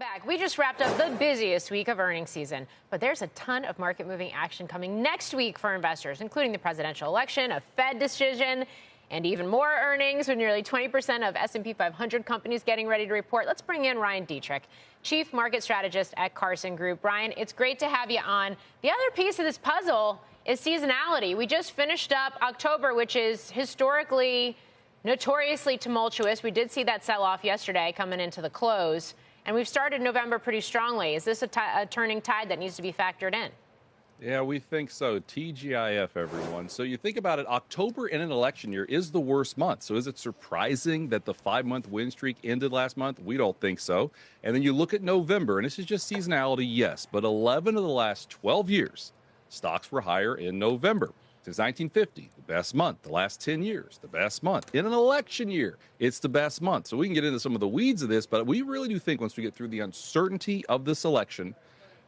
Back. We just wrapped up the busiest week of earnings season, but there's a ton of market-moving action coming next week for investors, including the presidential election, a Fed decision, and even more earnings with nearly 20% of S&P 500 companies getting ready to report. Let's bring in Ryan Detrick, Chief Market Strategist at Carson Group. Ryan, it's great to have you on. The other piece of this puzzle is seasonality. We just finished up October, which is historically notoriously tumultuous. We did see that sell-off yesterday coming into the close. And we've started November pretty strongly. Is this a turning tide that needs to be factored in? Yeah, we think so. TGIF, everyone. So you think about it, October in an election year is the worst month. So is it surprising that the 5-month win streak ended last month? We don't think so. And then you look at November, and this is just seasonality, yes. But 11 of the last 12 years, stocks were higher in November. Since 1950, the best month. The last 10 years, the best month. In an election year, it's the best month. So we can get into some of the weeds of this, but we really do think once we get through the uncertainty of this election,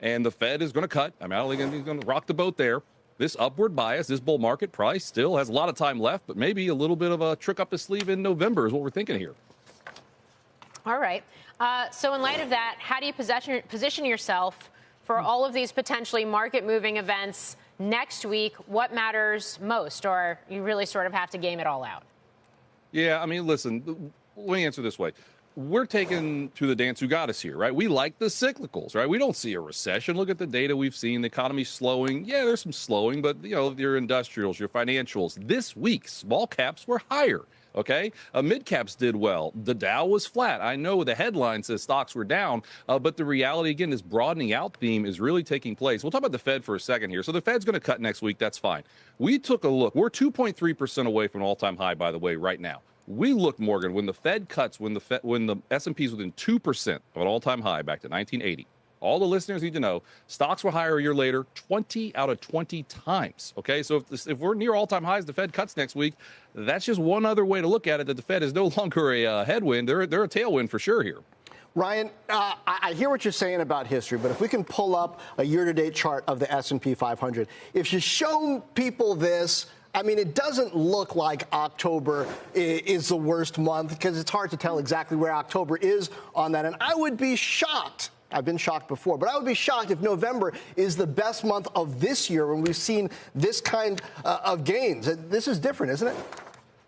and the Fed is going to cut, I don't think he's going to rock the boat there. This upward bias, this bull market price still has a lot of time left, but maybe a little bit of a trick up the sleeve in November is what we're thinking here. All right. So in light of that, how do you position yourself for all of these potentially market-moving events next week? What matters most, or you really sort of have to game it all out? Yeah, listen, let me answer this way. We're taking to the dance who got us here, right? We like the cyclicals, right? We don't see a recession. Look at the data we've seen. The economy's slowing. Yeah, there's some slowing, but, your industrials, your financials. This week, small caps were higher. Okay, mid caps did well. The Dow was flat. I know the headline says stocks were down, but the reality, again, this broadening out theme is really taking place. We'll talk about the Fed for a second here. So the Fed's going to cut next week. That's fine. We took a look. We're 2.3% away from an all-time high, by the way, right now. We look, Morgan, when the Fed cuts, when the S&P is within 2% of an all-time high back to 1980. All the listeners need to know, stocks were higher a year later, 20 out of 20 times. Okay, so if we're near all-time highs, the Fed cuts next week, that's just one other way to look at it, that the Fed is no longer a headwind. They're a tailwind for sure here. Ryan, I hear what you're saying about history, but if we can pull up a year-to-date chart of the S&P 500, if you show people this, it doesn't look like October is the worst month because it's hard to tell exactly where October is on that. And I would be shocked. I've been shocked before, but I would be shocked if November is the best month of this year when we've seen this kind of gains. This is different, isn't it?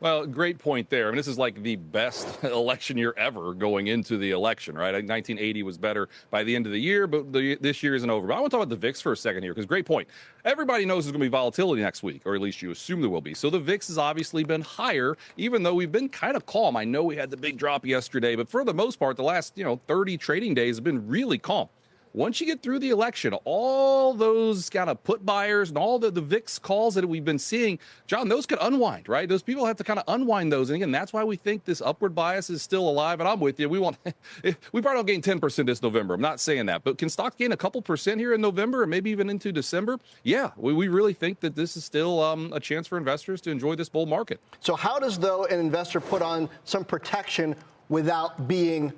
Well, great point there. This is like the best election year ever going into the election, right? 1980 was better by the end of the year, but this year isn't over. But I want to talk about the VIX for a second here, because great point. Everybody knows there's going to be volatility next week, or at least you assume there will be. So the VIX has obviously been higher, even though we've been kind of calm. I know we had the big drop yesterday, but for the most part, the last 30 trading days have been really calm. Once you get through the election, all those kind of put buyers and all the VIX calls that we've been seeing, John, those could unwind, right? Those people have to kind of unwind those. And again, that's why we think this upward bias is still alive. And I'm with you. We probably don't gain 10% this November. I'm not saying that. But can stocks gain a couple percent here in November and maybe even into December? Yeah, we really think that this is still a chance for investors to enjoy this bull market. So how does, though, an investor put on some protection without being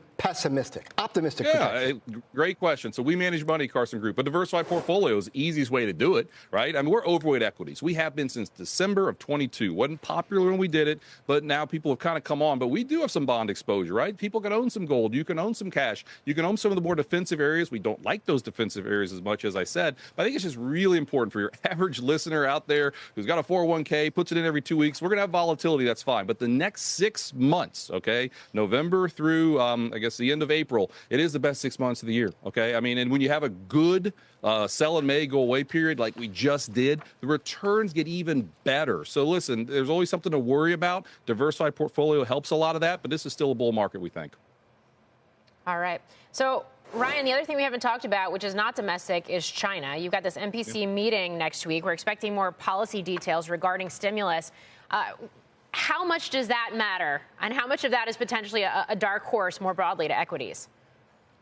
optimistic? Yeah, great question. So we manage money, Carson Group. A diversified portfolio is the easiest way to do it, right? We're overweight equities. We have been since December of 22. Wasn't popular when we did it, but now people have kind of come on. But we do have some bond exposure, right? People can own some gold. You can own some cash. You can own some of the more defensive areas. We don't like those defensive areas as much as I said, but I think it's just really important for your average listener out there who's got a 401k, puts it in every 2 weeks. We're going to have volatility. That's fine. But the next 6 months, okay, November through, the end of April, it is the best 6 months of the year, okay? And when you have a good sell in May, go away period like we just did, the returns get even better. So listen, there's always something to worry about. Diversified portfolio helps a lot of that, but this is still a bull market, we think. All right. So, Ryan, the other thing we haven't talked about, which is not domestic, is China. You've got this MPC meeting next week. We're expecting more policy details regarding stimulus. How much does that matter? And how much of that is potentially a dark horse more broadly to equities?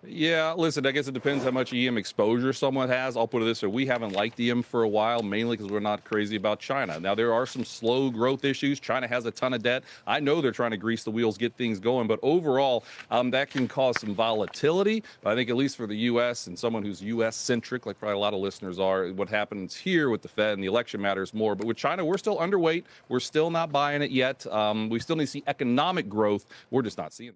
Yeah, listen, I guess it depends how much EM exposure someone has. I'll put it this way. We haven't liked EM for a while, mainly because we're not crazy about China. Now, there are some slow growth issues. China has a ton of debt. I know they're trying to grease the wheels, get things going. But overall, that can cause some volatility. But I think at least for the U.S. and someone who's U.S.-centric, like probably a lot of listeners are, what happens here with the Fed and the election matters more. But with China, we're still underweight. We're still not buying it yet. We still need to see economic growth. We're just not seeing it.